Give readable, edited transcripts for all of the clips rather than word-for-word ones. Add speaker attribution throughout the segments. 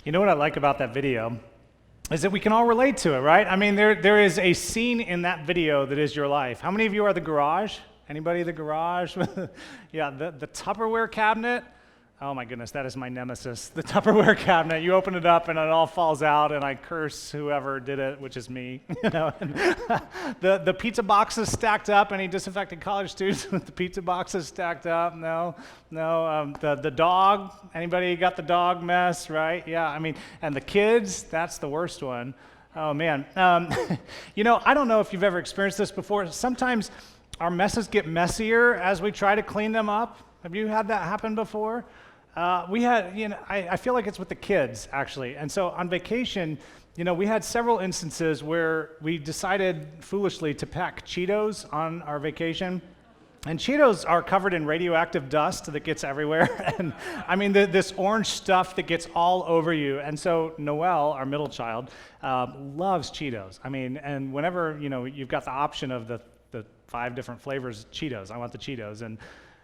Speaker 1: You know what I like about that video is that we can all relate to it, right? I mean, there is a scene in that video that is your life. How many of you are the garage? Anybody the garage? Yeah, the Tupperware cabinet. Oh my goodness, that is my nemesis. The Tupperware cabinet. You open it up and it all falls out, and I curse whoever did it, which is me. You know, the pizza boxes stacked up. Any disaffected college students with the pizza boxes stacked up? No. The dog. Anybody got the dog mess? Right? Yeah. I mean, and the kids. That's the worst one. Oh man. You know, I don't know if you've ever experienced this before. Sometimes our messes get messier as we try to clean them up. Have you had that happen before? We had, I feel like it's with the kids, actually. And so on vacation, we had several instances where we decided foolishly to pack Cheetos on our vacation. And Cheetos are covered in radioactive dust that gets everywhere. And I mean, this orange stuff that gets all over you. And so Noelle, our middle child, loves Cheetos. I mean, and whenever, you've got the option of the 5 different flavors of Cheetos, I want the Cheetos.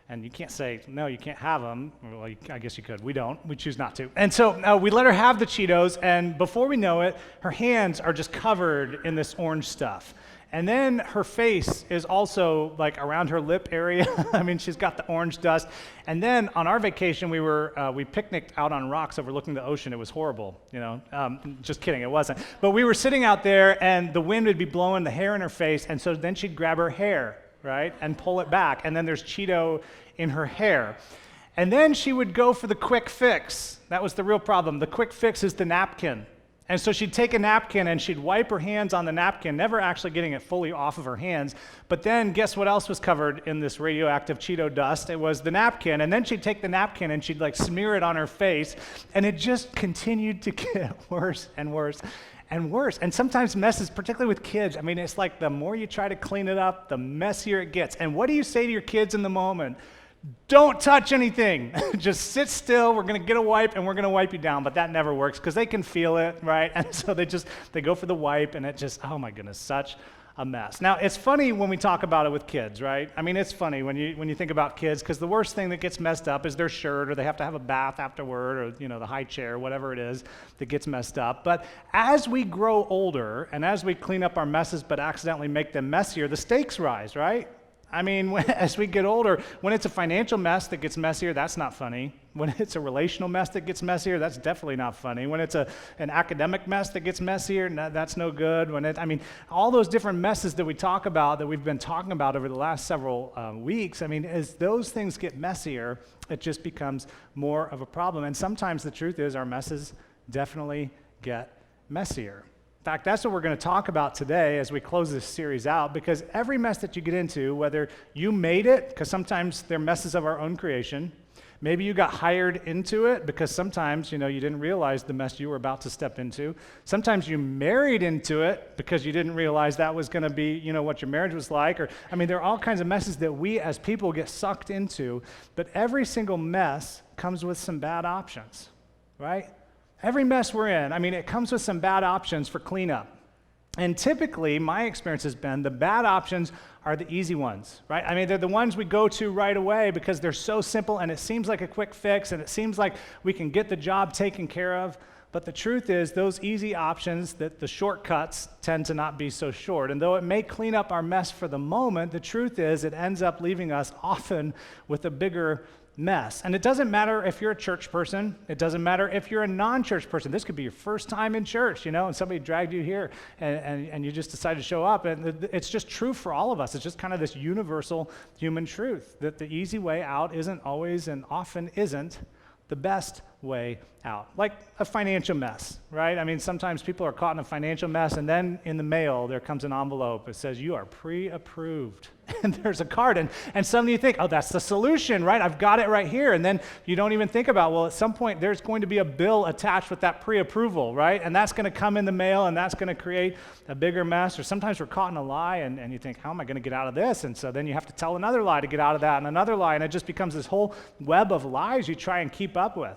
Speaker 1: And you can't say, no, you can't have them. Well, I guess you could. We don't. We choose not to. And so we let her have the Cheetos, and before we know it, her hands are just covered in this orange stuff. And then her face is also like around her lip area. I mean, she's got the orange dust. And then on our vacation, we picnicked out on rocks overlooking the ocean. It was horrible, just kidding, it wasn't. But we were sitting out there, and the wind would be blowing the hair in her face, and so then she'd grab her hair, right, and pull it back, and then there's Cheeto in her hair. And then she would go for the quick fix. That was the real problem. The quick fix is the napkin. And so she'd take a napkin and she'd wipe her hands on the napkin, never actually getting it fully off of her hands. But then guess what else was covered in this radioactive Cheeto dust? It was the napkin. And then she'd take the napkin and she'd smear it on her face, and it just continued to get worse and worse and worse. And sometimes messes, particularly with kids, I mean, it's like the more you try to clean it up, the messier it gets. And what do you say to your kids in the moment? Don't touch anything. Just sit still. We're going to get a wipe and we're going to wipe you down. But that never works because they can feel it, right? And so they go for the wipe, and it just, oh my goodness, such a mess. Now, it's funny when we talk about it with kids, right? I mean, it's funny when you think about kids, because the worst thing that gets messed up is their shirt, or they have to have a bath afterward, or the high chair, whatever it is that gets messed up. But as we grow older and as we clean up our messes but accidentally make them messier, the stakes rise, right? I mean, as we get older, when it's a financial mess that gets messier, that's not funny. When it's a relational mess that gets messier, that's definitely not funny. When it's an academic mess that gets messier, that's no good. All those different messes that we talk about, that we've been talking about over the last several weeks, I mean, as those things get messier, it just becomes more of a problem. And sometimes the truth is our messes definitely get messier. In fact, that's what we're going to talk about today as we close this series out, because every mess that you get into, whether you made it, because sometimes they're messes of our own creation, maybe you got hired into it because sometimes, you didn't realize the mess you were about to step into. Sometimes you married into it because you didn't realize that was going to be, what your marriage was like. There are all kinds of messes that we as people get sucked into, but every single mess comes with some bad options, right? Every mess we're in, it comes with some bad options for cleanup. And typically, my experience has been the bad options are the easy ones, right? They're the ones we go to right away because they're so simple and it seems like a quick fix and it seems like we can get the job taken care of. But the truth is, those easy options, that the shortcuts tend to not be so short. And though it may clean up our mess for the moment, the truth is it ends up leaving us often with a bigger mess. And it doesn't matter if you're a church person. It doesn't matter if you're a non-church person. This could be your first time in church, and somebody dragged you here and you just decided to show up. And it's just true for all of us. It's just kind of this universal human truth that the easy way out isn't always and often isn't the best way out. Like a financial mess, right? Sometimes people are caught in a financial mess, and then in the mail there comes an envelope. It says, you are pre-approved. And there's a card, and suddenly you think, oh, that's the solution, right? I've got it right here. And then you don't even think about, well, at some point there's going to be a bill attached with that pre-approval, right? And that's going to come in the mail, and that's going to create a bigger mess. Or sometimes we're caught in a lie, and you think, how am I going to get out of this? And so then you have to tell another lie to get out of that, and another lie, and it just becomes this whole web of lies you try and keep up with.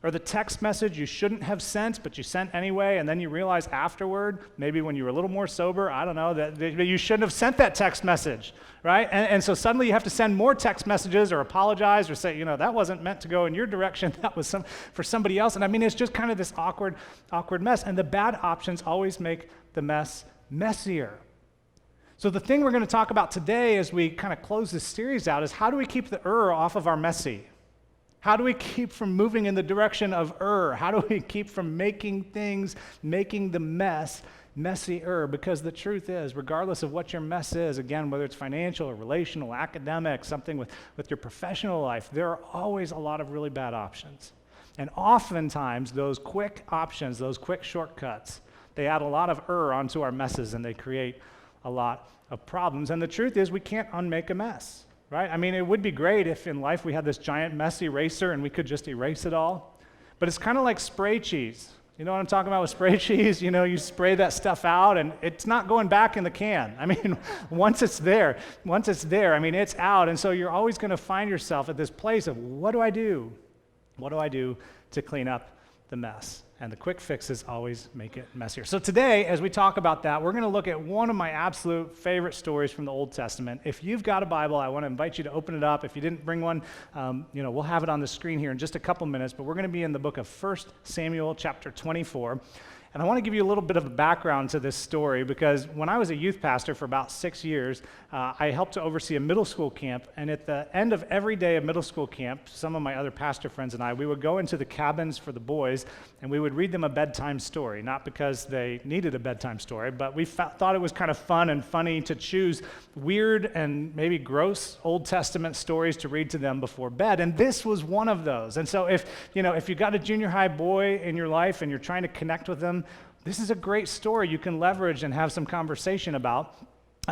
Speaker 1: Or the text message you shouldn't have sent, but you sent anyway, and then you realize afterward, maybe when you were a little more sober, I don't know, that you shouldn't have sent that text message, right? And so suddenly you have to send more text messages or apologize or say, that wasn't meant to go in your direction, that was for somebody else. And I mean, it's just kind of this awkward mess. And the bad options always make the mess messier. So the thing we're going to talk about today as we kind of close this series out is how do we keep the off of our messy? How do we keep from moving in the direction of How do we keep from making the mess messier? Because the truth is, regardless of what your mess is, again, whether it's financial or relational, academic, something with your professional life, there are always a lot of really bad options. And oftentimes, those quick options, those quick shortcuts, they add a lot of onto our messes and they create a lot of problems. And the truth is, we can't unmake a mess. Right? I mean, it would be great if in life we had this giant mess eraser and we could just erase it all. But it's kind of like spray cheese. You know what I'm talking about with spray cheese? You spray that stuff out and it's not going back in the can. I mean, once it's there, I mean, it's out. And so you're always going to find yourself at this place of, what do I do? What do I do to clean up the mess? And the quick fixes always make it messier. So today, as we talk about that, we're going to look at one of my absolute favorite stories from the Old Testament. If you've got a Bible, I want to invite you to open it up. If you didn't bring one, we'll have it on the screen here in just a couple minutes. But we're going to be in the book of 1 Samuel chapter 24. And I want to give you a little bit of a background to this story because when I was a youth pastor for about 6 years, I helped to oversee a middle school camp. And at the end of every day of middle school camp, some of my other pastor friends and I, we would go into the cabins for the boys and we would read them a bedtime story. Not because they needed a bedtime story, but we thought it was kind of fun and funny to choose weird and maybe gross Old Testament stories to read to them before bed. And this was one of those. And so if you got a junior high boy in your life and you're trying to connect with them, this is a great story you can leverage and have some conversation about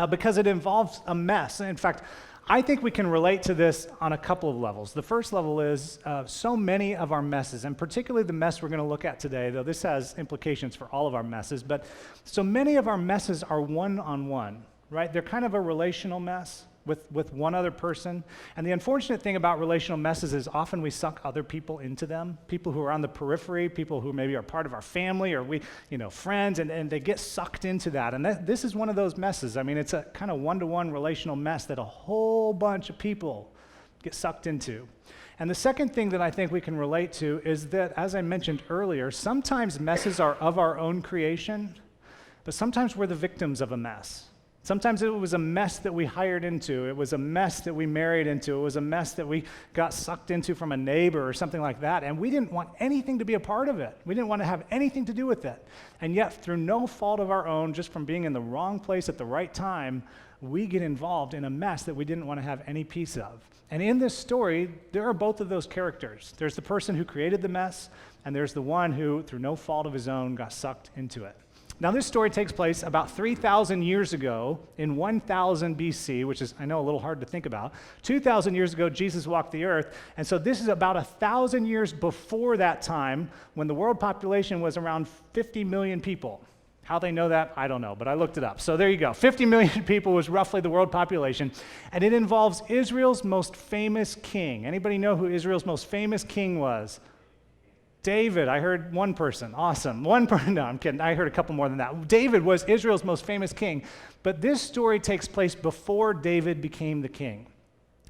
Speaker 1: because it involves a mess. In fact, I think we can relate to this on a couple of levels. The first level is so many of our messes, and particularly the mess we're going to look at today, though this has implications for all of our messes, but so many of our messes are one-on-one, right? They're kind of a relational mess with one other person. And the unfortunate thing about relational messes is often we suck other people into them, people who are on the periphery, people who maybe are part of our family or friends, and they get sucked into that. And this is one of those messes. I mean, it's a kind of one-to-one relational mess that a whole bunch of people get sucked into. And the second thing that I think we can relate to is that, as I mentioned earlier, sometimes messes are of our own creation, but sometimes we're the victims of a mess. Sometimes it was a mess that we hired into. It was a mess that we married into. It was a mess that we got sucked into from a neighbor or something like that. And we didn't want anything to be a part of it. We didn't want to have anything to do with it. And yet, through no fault of our own, just from being in the wrong place at the right time, we get involved in a mess that we didn't want to have any piece of. And in this story, there are both of those characters. There's the person who created the mess, and there's the one who, through no fault of his own, got sucked into it. Now, this story takes place about 3,000 years ago in 1000 BC, which is, I know, a little hard to think about. 2,000 years ago, Jesus walked the earth. And so this is about 1,000 years before that time when the world population was around 50 million people. How they know that, I don't know, but I looked it up. So there you go. 50 million people was roughly the world population. And it involves Israel's most famous king. Anybody know who Israel's most famous king was? David. I heard one person. Awesome. No, I'm kidding. I heard a couple more than that. David was Israel's most famous king. But this story takes place before David became the king.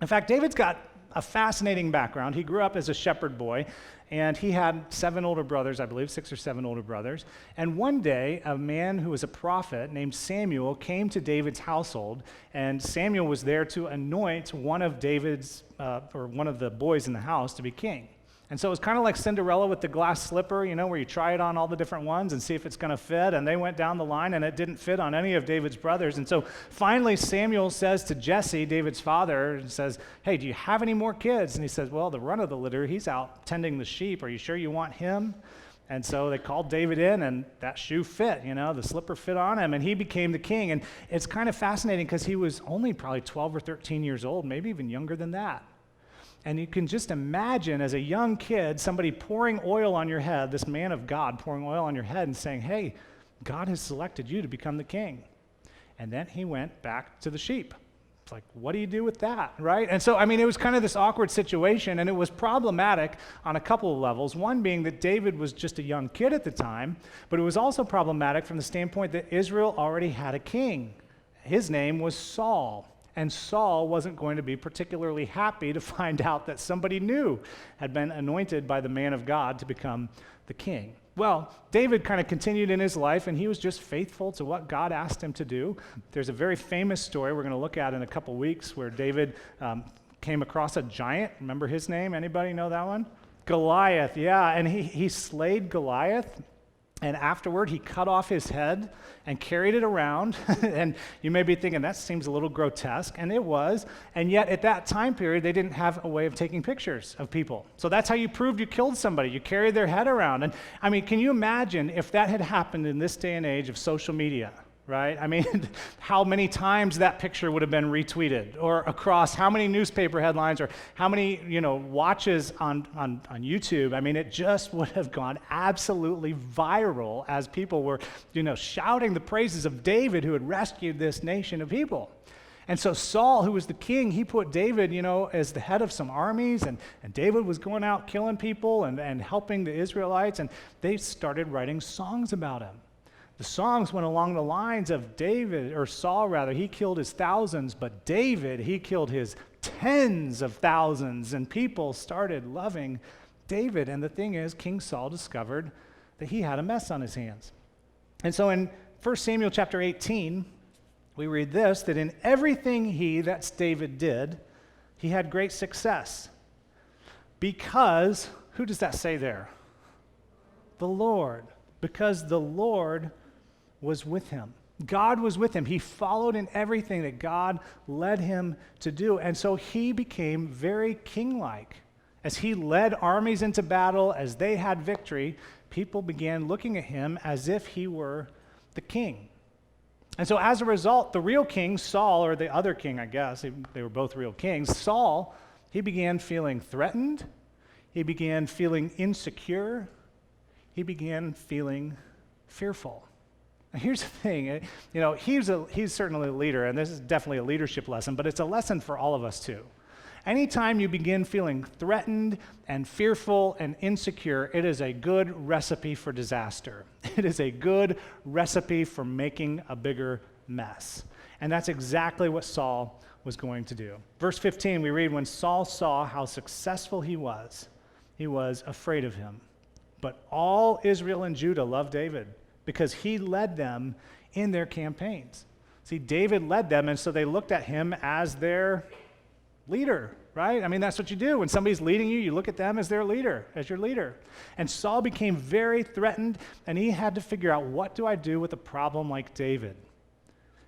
Speaker 1: In fact, David's got a fascinating background. He grew up as a shepherd boy, and he had 7 older brothers, I believe, 6 or 7 older brothers. And one day, a man who was a prophet named Samuel came to David's household, and Samuel was there to anoint one of David's, or one of the boys in the house to be king. And so it was kind of like Cinderella with the glass slipper, where you try it on all the different ones and see if it's going to fit. And they went down the line, and it didn't fit on any of David's brothers. And so finally Samuel says to Jesse, David's father, and says, "Hey, do you have any more kids?" And he says, "Well, the run of the litter, he's out tending the sheep. Are you sure you want him?" And so they called David in, and that shoe fit, the slipper fit on him, and he became the king. And it's kind of fascinating because he was only probably 12 or 13 years old, maybe even younger than that. And you can just imagine as a young kid, somebody pouring oil on your head, this man of God pouring oil on your head and saying, "Hey, God has selected you to become the king." And then he went back to the sheep. It's like, what do you do with that, right? And so, I mean, it was kind of this awkward situation, and it was problematic on a couple of levels. One being that David was just a young kid at the time, but it was also problematic from the standpoint that Israel already had a king. His name was Saul, and Saul wasn't going to be particularly happy to find out that somebody new had been anointed by the man of God to become the king. Well, David kind of continued in his life, and he was just faithful to what God asked him to do. There's a very famous story we're going to look at in a couple weeks where David came across a giant. Remember his name? Anybody know that one? Goliath, yeah. And he slayed Goliath, and afterward he cut off his head and carried it around. And you may be thinking, that seems a little grotesque, and it was. And yet at that time period, they didn't have a way of taking pictures of people. So that's how you proved you killed somebody. You carried their head around. And I mean, can you imagine if that had happened in this day and age of social media? Right? I mean, how many times that picture would have been retweeted, or across how many newspaper headlines, or how many, watches on YouTube. I mean, it just would have gone absolutely viral as people were, shouting the praises of David, who had rescued this nation of people. And so Saul, who was the king, he put David, as the head of some armies, and David was going out killing people and helping the Israelites, and they started writing songs about him. The songs went along the lines of Saul, he killed his thousands, but David, he killed his tens of thousands, and people started loving David. And the thing is, King Saul discovered that he had a mess on his hands. And so in 1 Samuel chapter 18, we read this, that in everything that's David did, he had great success. Because, who does that say there? The Lord. Because the Lord was with him. God was with him. He followed in everything that God led him to do. And so he became very king-like. As he led armies into battle, as they had victory, people began looking at him as if he were the king. And so as a result, the real king, Saul, or the other king, I guess, they were both real kings, Saul, he began feeling threatened. He began feeling insecure. He began feeling fearful. Now here's the thing, he's certainly a leader, and this is definitely a leadership lesson, but it's a lesson for all of us too. Anytime you begin feeling threatened and fearful and insecure, it is a good recipe for disaster. It is a good recipe for making a bigger mess. And that's exactly what Saul was going to do. Verse 15, we read, when Saul saw how successful he was afraid of him. But all Israel and Judah loved David because he led them in their campaigns. See, David led them, and so they looked at him as their leader, right? I mean, that's what you do. When somebody's leading you, you look at them as their leader, as your leader. And Saul became very threatened, and he had to figure out, what do I do with a problem like David?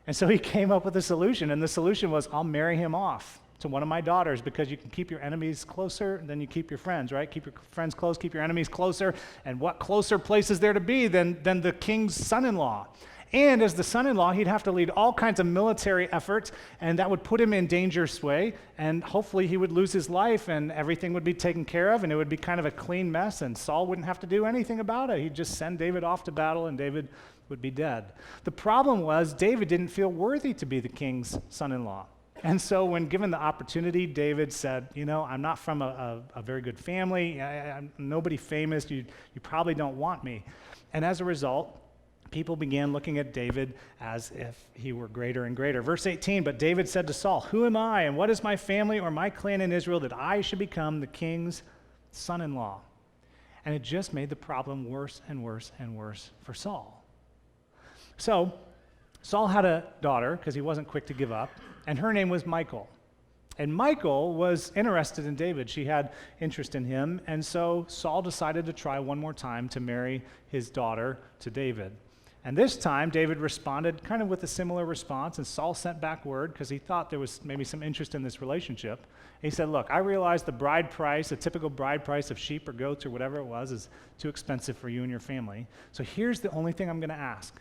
Speaker 1: And so he came up with a solution, and the solution was, I'll marry him off to one of my daughters, because you can keep your enemies closer than you keep your friends, right? Keep your friends close, keep your enemies closer. And what closer place is there to be than the king's son-in-law? And as the son-in-law, he'd have to lead all kinds of military efforts, and that would put him in dangerous way, and hopefully he would lose his life, and everything would be taken care of, and it would be kind of a clean mess, and Saul wouldn't have to do anything about it. He'd just send David off to battle, and David would be dead. The problem was, David didn't feel worthy to be the king's son-in-law. And so when given the opportunity, David said, I'm not from a very good family. I'm nobody famous. You probably don't want me. And as a result, people began looking at David as if he were greater and greater. Verse 18, but David said to Saul, who am I, and what is my family or my clan in Israel that I should become the king's son-in-law? And it just made the problem worse and worse and worse for Saul. So Saul had a daughter, because he wasn't quick to give up, and her name was Michal. And Michal was interested in David. She had interest in him, and so Saul decided to try one more time to marry his daughter to David. And this time, David responded kind of with a similar response, and Saul sent back word, because he thought there was maybe some interest in this relationship. He said, look, I realize the bride price, the typical bride price of sheep or goats or whatever it was, is too expensive for you and your family. So here's the only thing I'm going to ask.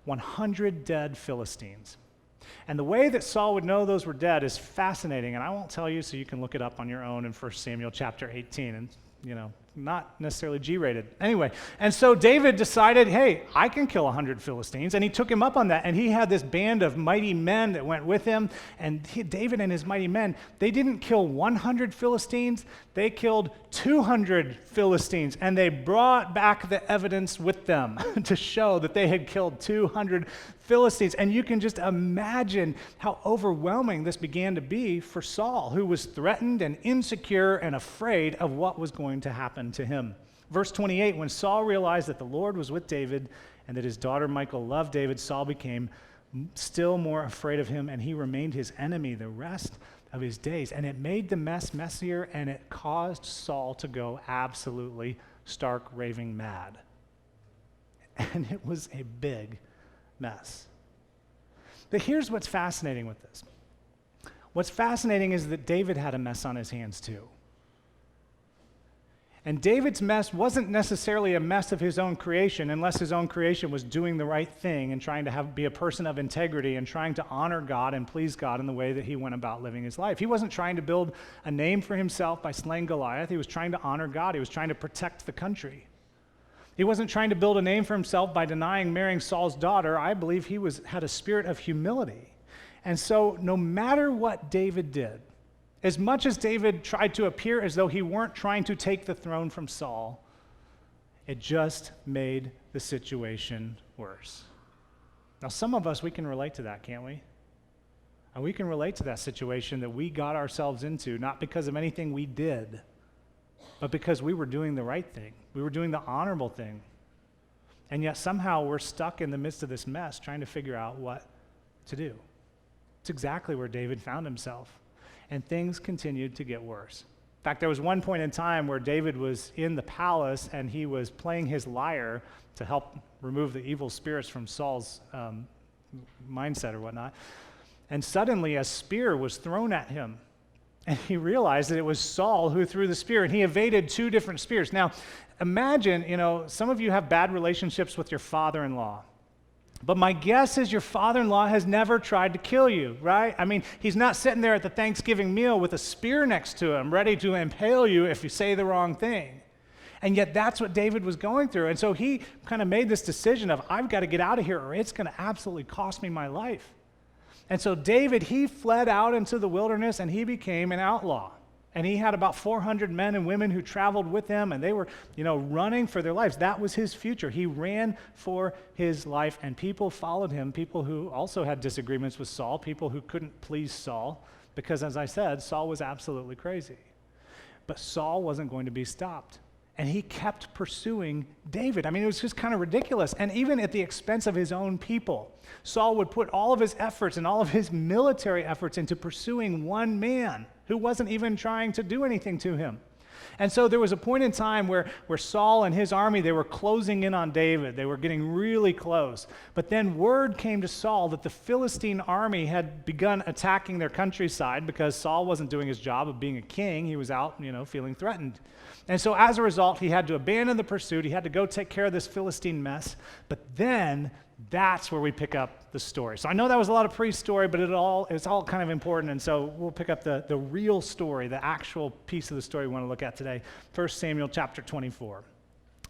Speaker 1: 100 dead Philistines. And the way that Saul would know those were dead is fascinating, and I won't tell you, so you can look it up on your own in 1 Samuel chapter 18 and, not necessarily G-rated. Anyway, and so David decided, hey, I can kill 100 Philistines, and he took him up on that, and he had this band of mighty men that went with him, and David and his mighty men, they didn't kill 100 Philistines, they killed 200 Philistines, and they brought back the evidence with them to show that they had killed 200 Philistines. And you can just imagine how overwhelming this began to be for Saul, who was threatened and insecure and afraid of what was going to happen to him. Verse 28, when Saul realized that the Lord was with David and that his daughter Michal loved David, Saul became still more afraid of him, and he remained his enemy the rest of his days. And it made the mess messier, and it caused Saul to go absolutely stark raving mad. And it was a big mess. But here's what's fascinating with this. What's fascinating is that David had a mess on his hands too. And David's mess wasn't necessarily a mess of his own creation, unless his own creation was doing the right thing and trying to be a person of integrity and trying to honor God and please God in the way that he went about living his life. He wasn't trying to build a name for himself by slaying Goliath. He was trying to honor God. He was trying to protect the country. He wasn't trying to build a name for himself by denying marrying Saul's daughter. I believe he had a spirit of humility. And so no matter what David did, as much as David tried to appear as though he weren't trying to take the throne from Saul, it just made the situation worse. Now, some of us, we can relate to that, can't we? And we can relate to that situation that we got ourselves into, not because of anything we did, but because we were doing the right thing. We were doing the honorable thing. And yet somehow we're stuck in the midst of this mess trying to figure out what to do. It's exactly where David found himself. And things continued to get worse. In fact, there was one point in time where David was in the palace and he was playing his lyre to help remove the evil spirits from Saul's mindset or whatnot. And suddenly a spear was thrown at him. And he realized that it was Saul who threw the spear, and he evaded 2 different spears. Now, imagine, some of you have bad relationships with your father-in-law. But my guess is your father-in-law has never tried to kill you, right? I mean, he's not sitting there at the Thanksgiving meal with a spear next to him, ready to impale you if you say the wrong thing. And yet that's what David was going through. And so he kind of made this decision of, I've got to get out of here or it's going to absolutely cost me my life. And so David, he fled out into the wilderness and he became an outlaw. And he had about 400 men and women who traveled with him, and they were, running for their lives. That was his future. He ran for his life, and people followed him, people who also had disagreements with Saul, people who couldn't please Saul, because as I said, Saul was absolutely crazy. But Saul wasn't going to be stopped. And he kept pursuing David. I mean, it was just kind of ridiculous. And even at the expense of his own people, Saul would put all of his efforts and all of his military efforts into pursuing one man who wasn't even trying to do anything to him. And so there was a point in time where Saul and his army, they were closing in on David. They were getting really close. But then word came to Saul that the Philistine army had begun attacking their countryside because Saul wasn't doing his job of being a king. He was out, feeling threatened. And so as a result, he had to abandon the pursuit. He had to go take care of this Philistine mess. But then that's where we pick up the story. So I know that was a lot of pre-story, but it's all kind of important. And so we'll pick up the real story, the actual piece of the story we want to look at today. 1 Samuel chapter 24,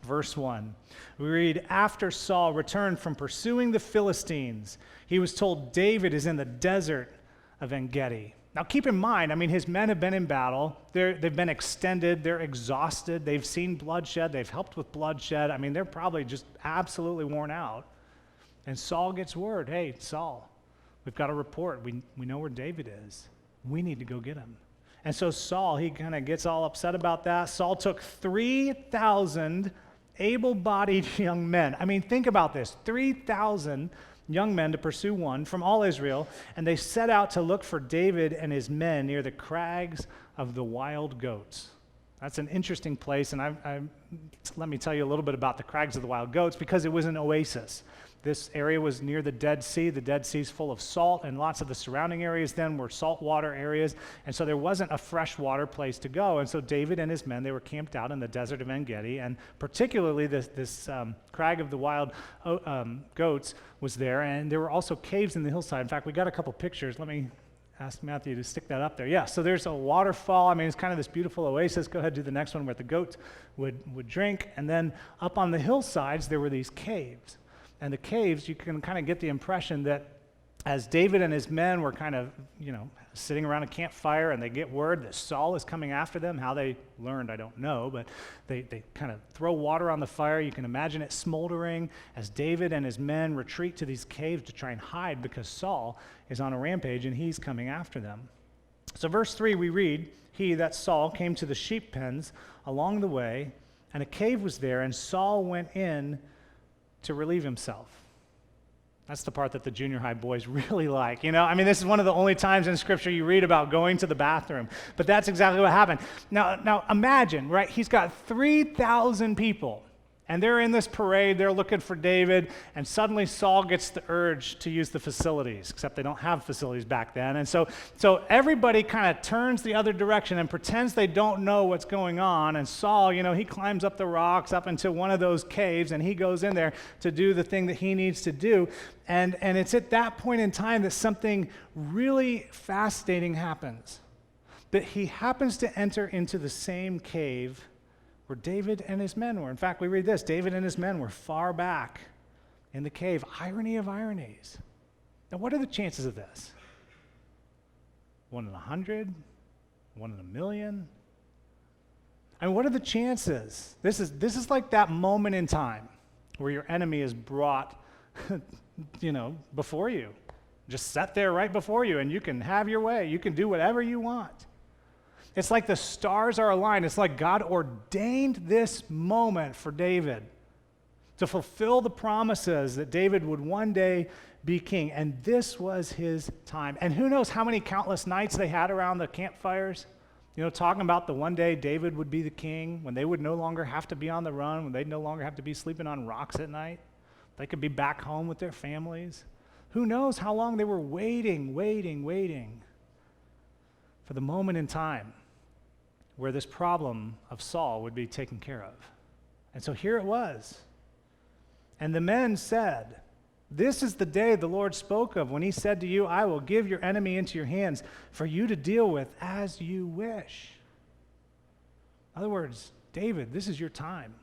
Speaker 1: verse 1. We read, after Saul returned from pursuing the Philistines, he was told David is in the desert of En-Gedi. Now keep in mind, his men have been in battle. They've been extended. They're exhausted. They've seen bloodshed. They've helped with bloodshed. They're probably just absolutely worn out. And Saul gets word, hey, Saul, we've got a report. We know where David is. We need to go get him. And so Saul, he kind of gets all upset about that. Saul took 3,000 able-bodied young men. Think about this, 3,000 young men to pursue one from all Israel, and they set out to look for David and his men near the crags of the wild goats. That's an interesting place, and let me tell you a little bit about the crags of the wild goats because it was an oasis. This area was near the Dead Sea. The Dead Sea is full of salt, and lots of the surrounding areas then were saltwater areas, and so there wasn't a freshwater place to go. And so David and his men, they were camped out in the desert of En-Gedi, and particularly this crag of the wild goats was there, and there were also caves in the hillside. In fact, we got a couple pictures. Let me ask Matthew to stick that up there. Yeah, so there's a waterfall. I mean, it's kind of this beautiful oasis. Go ahead, do the next one where the goats would drink. And then up on the hillsides, there were these caves. And the caves, you can kind of get the impression that as David and his men were kind of, sitting around a campfire and they get word that Saul is coming after them, how they learned, I don't know, but they kind of throw water on the fire. You can imagine it smoldering as David and his men retreat to these caves to try and hide because Saul is on a rampage and he's coming after them. So verse 3, we read, he, that Saul, came to the sheep pens along the way, and a cave was there, and Saul went in to relieve himself. That's the part that the junior high boys really like. This is one of the only times in Scripture you read about going to the bathroom. But that's exactly what happened. Now imagine, right? He's got 3,000 people, and they're in this parade. They're looking for David, and suddenly Saul gets the urge to use the facilities, except they don't have facilities back then. And so everybody kind of turns the other direction and pretends they don't know what's going on. And Saul, he climbs up the rocks up into one of those caves, and he goes in there to do the thing that he needs to do. And it's at that point in time that something really fascinating happens. That he happens to enter into the same cave where David and his men were. In fact, we read this, David and his men were far back in the cave. Irony of ironies. Now, what are the chances of this? 1 in 100? 1 in a million? What are the chances? This is like that moment in time where your enemy is brought before you. Just set there right before you, and you can have your way. You can do whatever you want. It's like the stars are aligned. It's like God ordained this moment for David to fulfill the promises that David would one day be king. And this was his time. And who knows how many countless nights they had around the campfires, talking about the one day David would be the king, when they would no longer have to be on the run, when they'd no longer have to be sleeping on rocks at night. They could be back home with their families. Who knows how long they were waiting for the moment in time where this problem of Saul would be taken care of. And so here it was. And the men said, this is the day the Lord spoke of when he said to you, I will give your enemy into your hands for you to deal with as you wish. In other words, David, this is your time.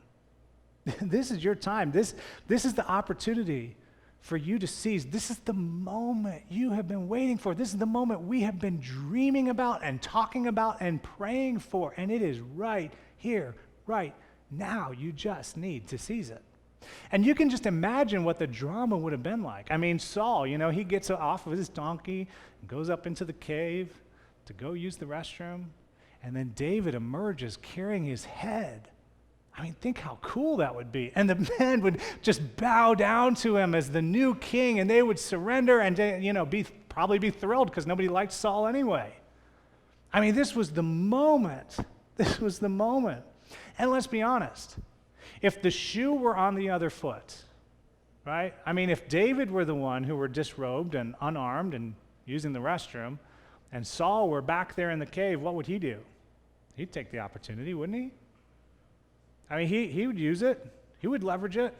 Speaker 1: This is your time. This is the opportunity for you to seize. This is the moment you have been waiting for. This is the moment we have been dreaming about and talking about and praying for. And it is right here, right now. You just need to seize it. And you can just imagine what the drama would have been like. Saul, he gets off of his donkey and goes up into the cave to go use the restroom. And then David emerges carrying his head. Think how cool that would be. And the men would just bow down to him as the new king, and they would surrender and, probably be thrilled because nobody liked Saul anyway. This was the moment. This was the moment. And let's be honest. If the shoe were on the other foot, right? If David were the one who were disrobed and unarmed and using the restroom, and Saul were back there in the cave, what would he do? He'd take the opportunity, wouldn't he? He would use it. He would leverage it.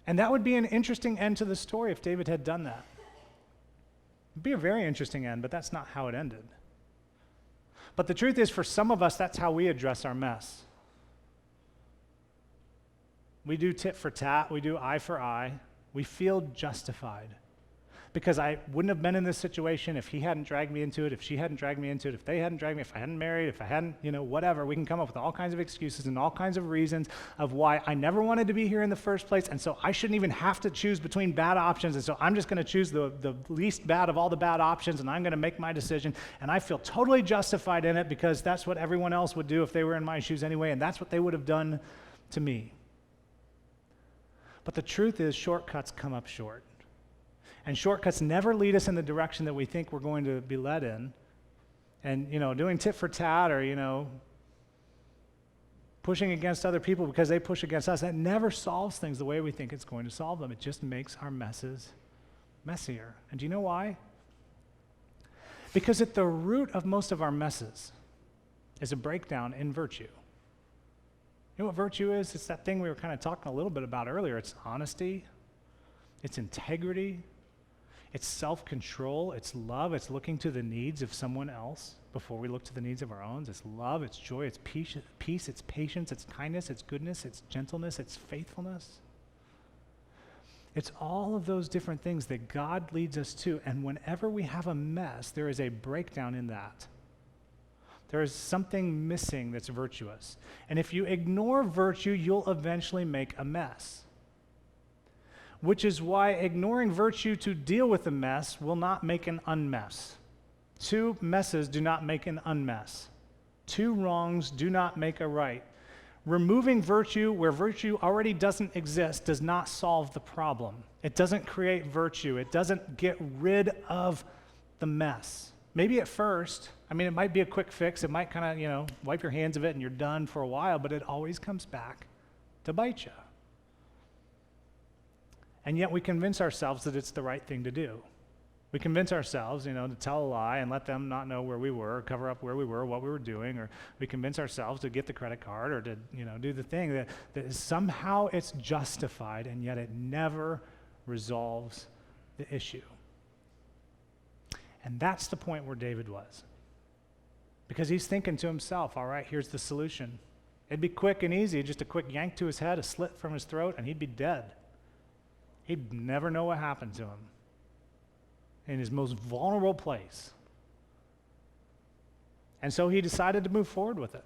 Speaker 1: And that would be an interesting end to the story if David had done that. It'd be a very interesting end, but that's not how it ended. But the truth is, for some of us, that's how we address our mess. We do tit for tat. We do eye for eye. We feel justified. Because I wouldn't have been in this situation if he hadn't dragged me into it, if she hadn't dragged me into it, if they hadn't dragged me, if I hadn't married, if I hadn't, whatever. We can come up with all kinds of excuses and all kinds of reasons of why I never wanted to be here in the first place, and so I shouldn't even have to choose between bad options, and so I'm just going to choose the least bad of all the bad options, and I'm going to make my decision, and I feel totally justified in it because that's what everyone else would do if they were in my shoes anyway, and that's what they would have done to me. But the truth is, shortcuts come up short. And shortcuts never lead us in the direction that we think we're going to be led in. And, doing tit for tat or, pushing against other people because they push against us, that never solves things the way we think it's going to solve them. It just makes our messes messier. And do you know why? Because at the root of most of our messes is a breakdown in virtue. You know what virtue is? It's that thing we were kind of talking a little bit about earlier. It's honesty. It's integrity. It's self-control, it's love, it's looking to the needs of someone else before we look to the needs of our own. It's love, it's joy, it's peace, it's patience, it's kindness, it's goodness, it's gentleness, it's faithfulness. It's all of those different things that God leads us to, and whenever we have a mess, there is a breakdown in that. There is something missing that's virtuous. And if you ignore virtue, you'll eventually make a mess. Which is why ignoring virtue to deal with the mess will not make an unmess. Two messes do not make an unmess. Two wrongs do not make a right. Removing virtue where virtue already doesn't exist does not solve the problem. It doesn't create virtue. It doesn't get rid of the mess. Maybe at first, it might be a quick fix. It might kind of, wipe your hands of it and you're done for a while, but it always comes back to bite you. And yet we convince ourselves that it's the right thing to do. We convince ourselves, to tell a lie and let them not know where we were, or cover up where we were, what we were doing, or we convince ourselves to get the credit card or to, do the thing that somehow it's justified, and yet it never resolves the issue. And that's the point where David was. Because he's thinking to himself, all right, here's the solution. It'd be quick and easy, just a quick yank to his head, a slit from his throat, and he'd be dead. He'd never know what happened to him in his most vulnerable place. And so he decided to move forward with it.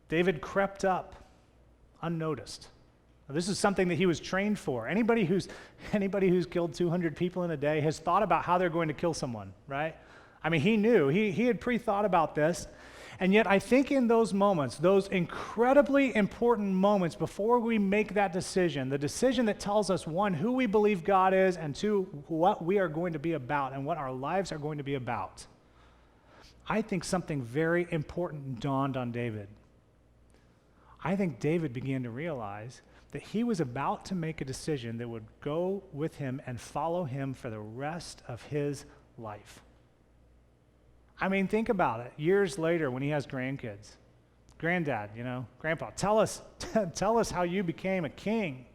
Speaker 1: David crept up unnoticed. Now, this is something that he was trained for. Anybody who's killed 200 people in a day has thought about how they're going to kill someone, right? He knew. He had pre-thought about this. And yet I think in those moments, those incredibly important moments before we make that decision, the decision that tells us, one, who we believe God is, and two, what we are going to be about and what our lives are going to be about, I think something very important dawned on David. I think David began to realize that he was about to make a decision that would go with him and follow him for the rest of his life. Think about it. Years later when he has grandkids, granddad, grandpa, tell us how you became a king.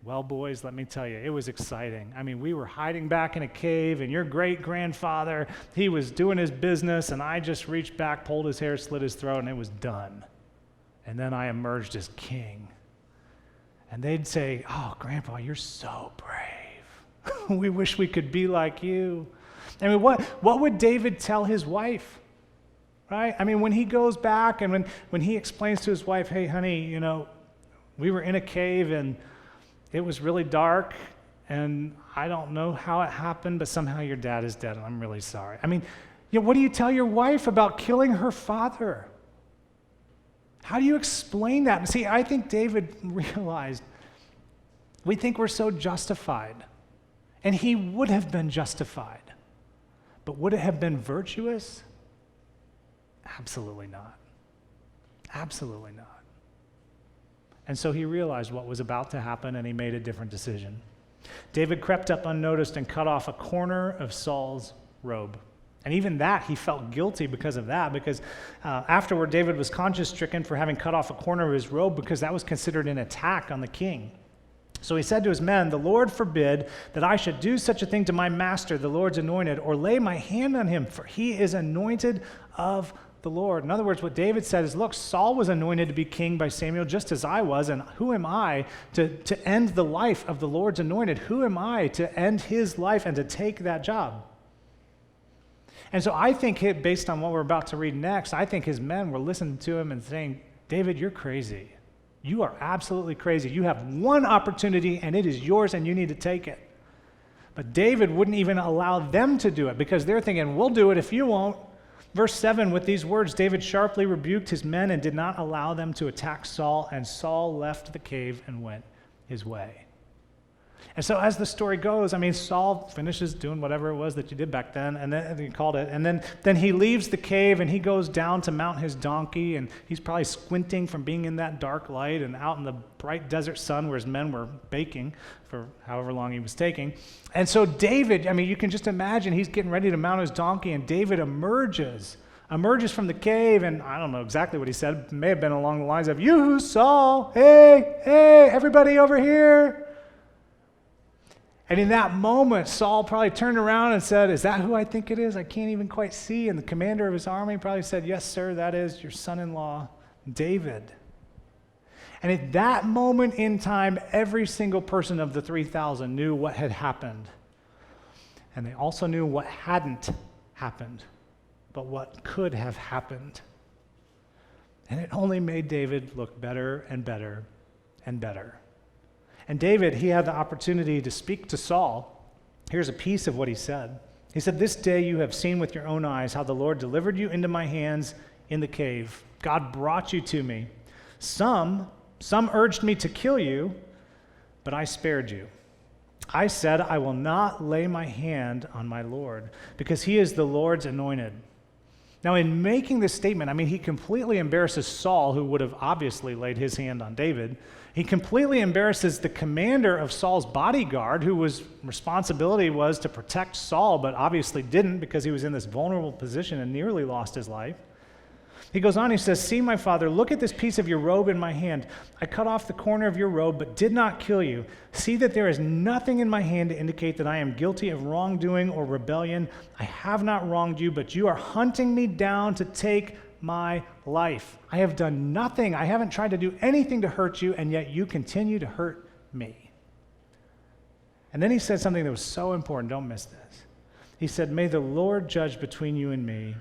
Speaker 1: Well, boys, let me tell you, it was exciting. We were hiding back in a cave, and your great-grandfather, he was doing his business, and I just reached back, pulled his hair, slit his throat, and it was done. And then I emerged as king. And they'd say, oh, Grandpa, you're so brave. We wish we could be like you. What would David tell his wife, right? When he goes back and when he explains to his wife, hey, honey, we were in a cave and it was really dark and I don't know how it happened, but somehow your dad is dead and I'm really sorry. What do you tell your wife about killing her father? How do you explain that? See, I think David realized we think we're so justified, and he would have been justified. But would it have been virtuous? Absolutely not. Absolutely not. And so he realized what was about to happen, and he made a different decision. David crept up unnoticed and cut off a corner of Saul's robe. And even that, he felt guilty because of that, because afterward, David was conscience-stricken for having cut off a corner of his robe because that was considered an attack on the king. So he said to his men, the Lord forbid that I should do such a thing to my master, the Lord's anointed, or lay my hand on him, for he is anointed of the Lord. In other words, what David said is, look, Saul was anointed to be king by Samuel just as I was, and who am I to end the life of the Lord's anointed? Who am I to end his life and to take that job? And so I think, based on what we're about to read next, I think his men were listening to him and saying, David, you're crazy. You are absolutely crazy. You have one opportunity, and it is yours, and you need to take it. But David wouldn't even allow them to do it because they're thinking, we'll do it if you won't. Verse 7, with these words, David sharply rebuked his men and did not allow them to attack Saul, and Saul left the cave and went his way. And so as the story goes, Saul finishes doing whatever it was that you did back then, and then he called it, and then he leaves the cave and he goes down to mount his donkey, and he's probably squinting from being in that dark light and out in the bright desert sun where his men were baking for however long he was taking. And so David, you can just imagine he's getting ready to mount his donkey, and David emerges from the cave, and I don't know exactly what he said. It may have been along the lines of, "You, Saul, hey, everybody over here." And in that moment, Saul probably turned around and said, "Is that who I think it is? I can't even quite see." And the commander of his army probably said, "Yes, sir, that is your son-in-law, David." And at that moment in time, every single person of the 3,000 knew what had happened. And they also knew what hadn't happened, but what could have happened. And it only made David look better and better and better. And David, he had the opportunity to speak to Saul. Here's a piece of what he said. He said, "This day you have seen with your own eyes how the Lord delivered you into my hands in the cave. God brought you to me. Some urged me to kill you, but I spared you. I said, I will not lay my hand on my Lord, because he is the Lord's anointed." Now, in making this statement, he completely embarrasses Saul, who would have obviously laid his hand on David. He completely embarrasses the commander of Saul's bodyguard, whose responsibility was to protect Saul, but obviously didn't because he was in this vulnerable position and nearly lost his life. He goes on, he says, "See, my father, look at this piece of your robe in my hand. I cut off the corner of your robe, but did not kill you. See that there is nothing in my hand to indicate that I am guilty of wrongdoing or rebellion. I have not wronged you, but you are hunting me down to take my life. I have done nothing. I haven't tried to do anything to hurt you, and yet you continue to hurt me." And then he said something that was so important. Don't miss this. He said, "May the Lord judge between you and me,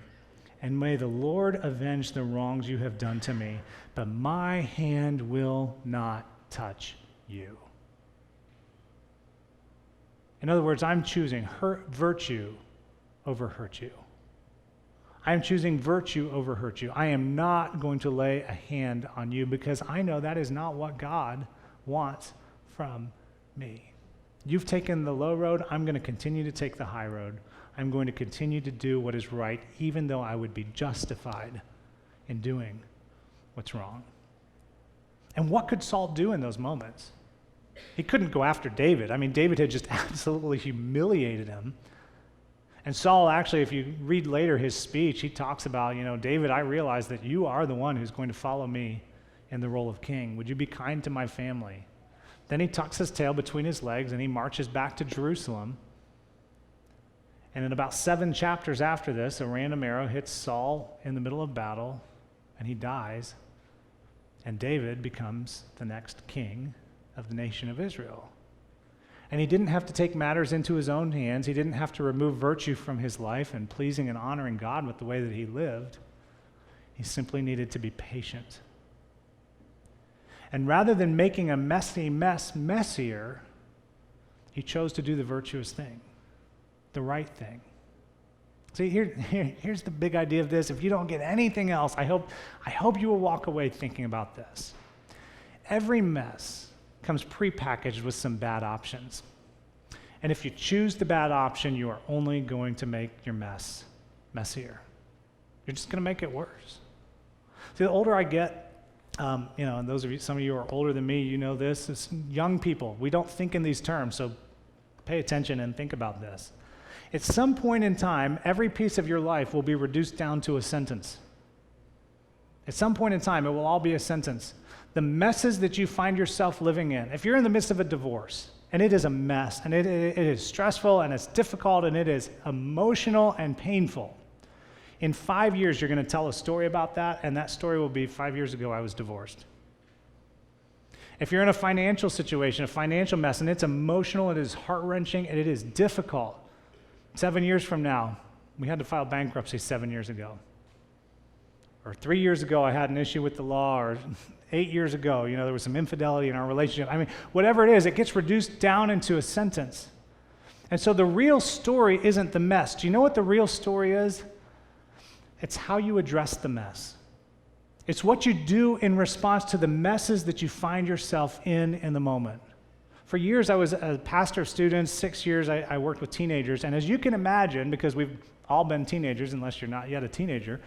Speaker 1: and may the Lord avenge the wrongs you have done to me, but my hand will not touch you." In other words, I'm choosing virtue over hurt you. I am choosing virtue over hurt you. I am not going to lay a hand on you because I know that is not what God wants from me. You've taken the low road. I'm going to continue to take the high road. I'm going to continue to do what is right, even though I would be justified in doing what's wrong. And what could Saul do in those moments? He couldn't go after David. David had just absolutely humiliated him. And Saul, actually, if you read later his speech, he talks about, "David, I realize that you are the one who's going to follow me in the role of king. Would you be kind to my family?" Then he tucks his tail between his legs and he marches back to Jerusalem. And in about 7 chapters after this, a random arrow hits Saul in the middle of battle, and he dies. And David becomes the next king of the nation of Israel. And he didn't have to take matters into his own hands. He didn't have to remove virtue from his life and pleasing and honoring God with the way that he lived. He simply needed to be patient. And rather than making a messy mess messier, he chose to do the virtuous thing, the right thing. See, here's the big idea of this. If you don't get anything else, I hope you will walk away thinking about this. Every mess comes prepackaged with some bad options. And if you choose the bad option, you are only going to make your mess messier. You're just going to make it worse. See, the older I get, and those of you, some of you are older than me, you know this, as young people, we don't think in these terms, so pay attention and think about this. At some point in time, every piece of your life will be reduced down to a sentence. At some point in time, it will all be a sentence. The messes that you find yourself living in, if you're in the midst of a divorce, and it is a mess, and it is stressful, and it's difficult, and it is emotional and painful, in 5 years, you're going to tell a story about that, and that story will be 5 years ago, I was divorced. If you're in a financial situation, a financial mess, and it's emotional, it is heart-wrenching, and it is difficult, 7 years from now, we had to file bankruptcy 7 years ago. Or 3 years ago, I had an issue with the law, or 8 years ago, there was some infidelity in our relationship. Whatever it is, it gets reduced down into a sentence. And so the real story isn't the mess. Do you know what the real story is? It's how you address the mess. It's what you do in response to the messes that you find yourself in the moment. For years, I was a pastor of students. 6 years, I worked with teenagers. And as you can imagine, because we've all been teenagers, unless you're not yet a teenager,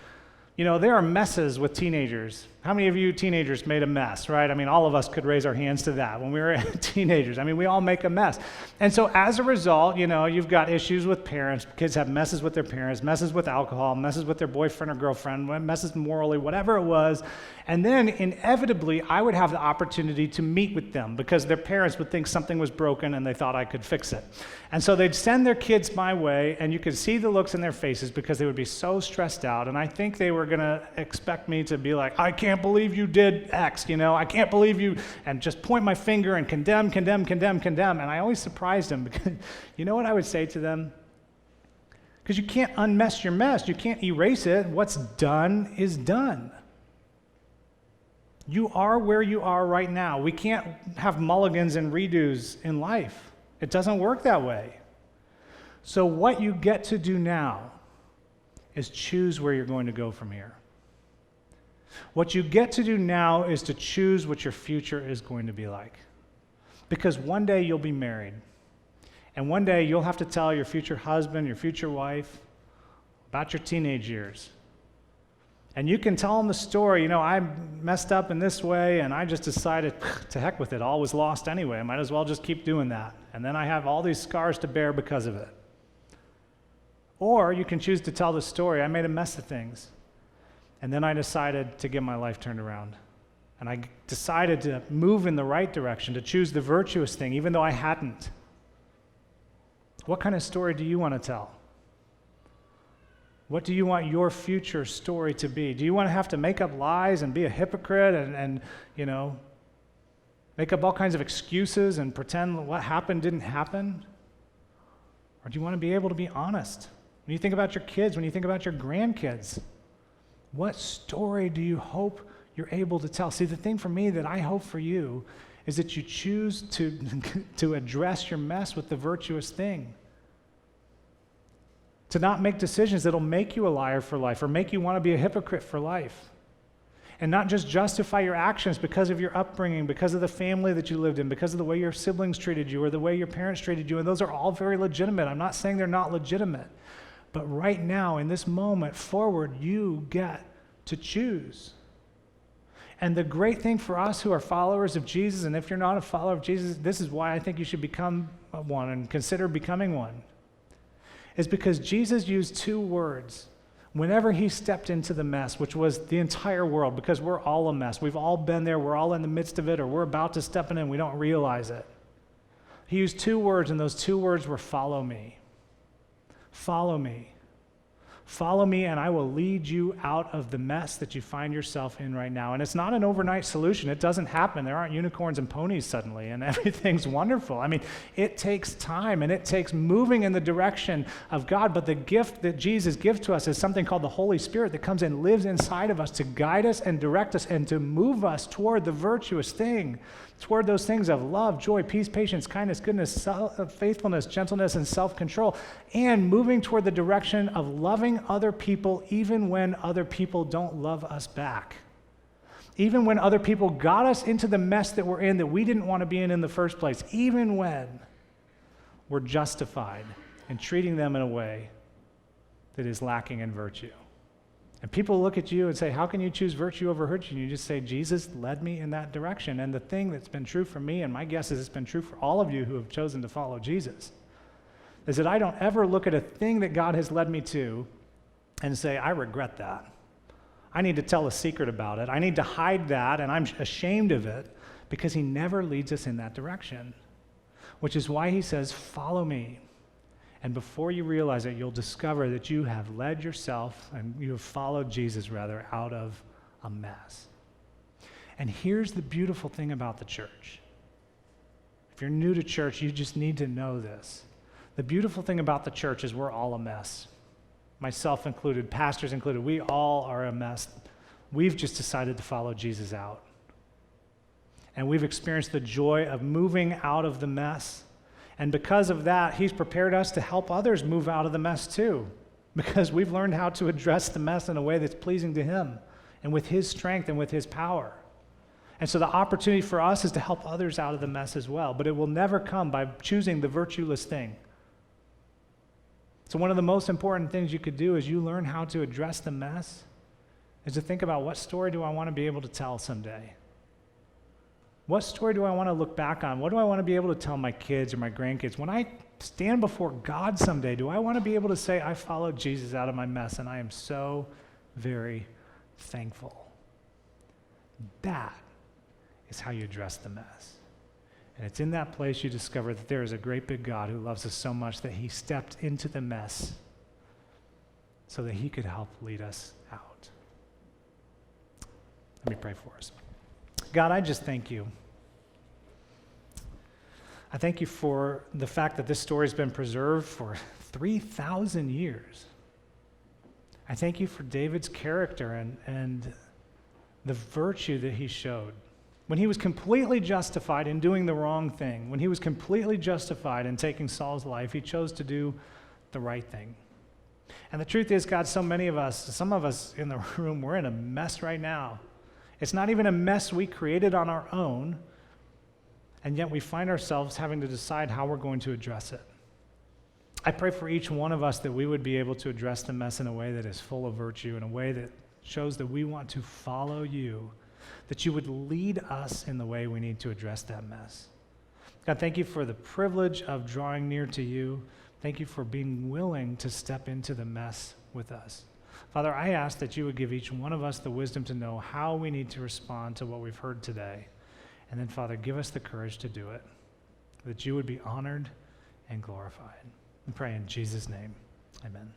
Speaker 1: there are messes with teenagers. How many of you teenagers made a mess, right? I mean, all of us could raise our hands to that when we were teenagers. I mean, we all make a mess. And so as a result, you've got issues with parents. Kids have messes with their parents, messes with alcohol, messes with their boyfriend or girlfriend, messes morally, whatever it was. And then inevitably, I would have the opportunity to meet with them because their parents would think something was broken and they thought I could fix it. And so they'd send their kids my way, and you could see the looks in their faces because they would be so stressed out. And I think they were going to expect me to be like, I can't believe you did X, I can't believe you, and just point my finger and condemn. And I always surprised them because you know what I would say to them? Because you can't unmess your mess. You can't erase it. What's done is done. You are where you are right now. We can't have mulligans and redos in life. It doesn't work that way. So what you get to do now is choose where you're going to go from here. What you get to do now is to choose what your future is going to be like. Because one day you'll be married. And one day you'll have to tell your future husband, your future wife, about your teenage years. And you can tell them the story, I messed up in this way and I just decided, to heck with it, all was lost anyway. I might as well just keep doing that. And then I have all these scars to bear because of it. Or you can choose to tell the story, I made a mess of things. And then I decided to get my life turned around. And I decided to move in the right direction, to choose the virtuous thing, even though I hadn't. What kind of story do you want to tell? What do you want your future story to be? Do you want to have to make up lies and be a hypocrite and make up all kinds of excuses and pretend what happened didn't happen? Or do you want to be able to be honest? When you think about your kids, when you think about your grandkids, what story do you hope you're able to tell? See, the thing for me that I hope for you is that you choose to address your mess with the virtuous thing. To not make decisions that'll make you a liar for life or make you want to be a hypocrite for life. And not just justify your actions because of your upbringing, because of the family that you lived in, because of the way your siblings treated you or the way your parents treated you. And those are all very legitimate. I'm not saying they're not legitimate. But right now, in this moment forward, you get to choose. And the great thing for us who are followers of Jesus, and if you're not a follower of Jesus, this is why I think you should become one and consider becoming one, is because Jesus used two words whenever he stepped into the mess, which was the entire world, because we're all a mess. We've all been there. We're all in the midst of it, or we're about to step in and we don't realize it. He used two words, and those two words were follow me. Follow me. Follow me, and I will lead you out of the mess that you find yourself in right now. And it's not an overnight solution. It doesn't happen. There aren't unicorns and ponies suddenly, and everything's wonderful. I mean, it takes time, and it takes moving in the direction of God. But the gift that Jesus gives to us is something called the Holy Spirit that comes and lives inside of us to guide us and direct us and to move us toward the virtuous thing, toward those things of love, joy, peace, patience, kindness, goodness, faithfulness, gentleness, and self-control, and moving toward the direction of loving other people even when other people don't love us back. Even when other people got us into the mess that we're in that we didn't want to be in the first place, even when we're justified in treating them in a way that is lacking in virtue. And people look at you and say, how can you choose virtue over virtue? And you just say, Jesus led me in that direction. And the thing that's been true for me, and my guess is it's been true for all of you who have chosen to follow Jesus, is that I don't ever look at a thing that God has led me to and say, I regret that. I need to tell a secret about it. I need to hide that, and I'm ashamed of it, because he never leads us in that direction, which is why he says, follow me. And before you realize it, you'll discover that you have led yourself, and you have followed Jesus, rather, out of a mess. And here's the beautiful thing about the church. If you're new to church, you just need to know this. The beautiful thing about the church is we're all a mess. Myself included, pastors included, we all are a mess. We've just decided to follow Jesus out. And we've experienced the joy of moving out of the mess. And because of that, he's prepared us to help others move out of the mess too, because we've learned how to address the mess in a way that's pleasing to him and with his strength and with his power. And so the opportunity for us is to help others out of the mess as well, but it will never come by choosing the virtueless thing. So one of the most important things you could do is you learn how to address the mess is to think about, what story do I want to be able to tell someday? What story do I want to look back on? What do I want to be able to tell my kids or my grandkids? When I stand before God someday, do I want to be able to say, I followed Jesus out of my mess, and I am so very thankful? That is how you address the mess. And it's in that place you discover that there is a great big God who loves us so much that he stepped into the mess so that he could help lead us out. Let me pray for us. God, I just thank you. I thank you for the fact that this story has been preserved for 3,000 years. I thank you for David's character and the virtue that he showed. When he was completely justified in doing the wrong thing, when he was completely justified in taking Saul's life, he chose to do the right thing. And the truth is, God, so many of us, some of us in the room, we're in a mess right now. It's not even a mess we created on our own, and yet we find ourselves having to decide how we're going to address it. I pray for each one of us that we would be able to address the mess in a way that is full of virtue, in a way that shows that we want to follow you, that you would lead us in the way we need to address that mess. God, thank you for the privilege of drawing near to you. Thank you for being willing to step into the mess with us. Father, I ask that you would give each one of us the wisdom to know how we need to respond to what we've heard today. And then, Father, give us the courage to do it, that you would be honored and glorified. We pray in Jesus' name. Amen.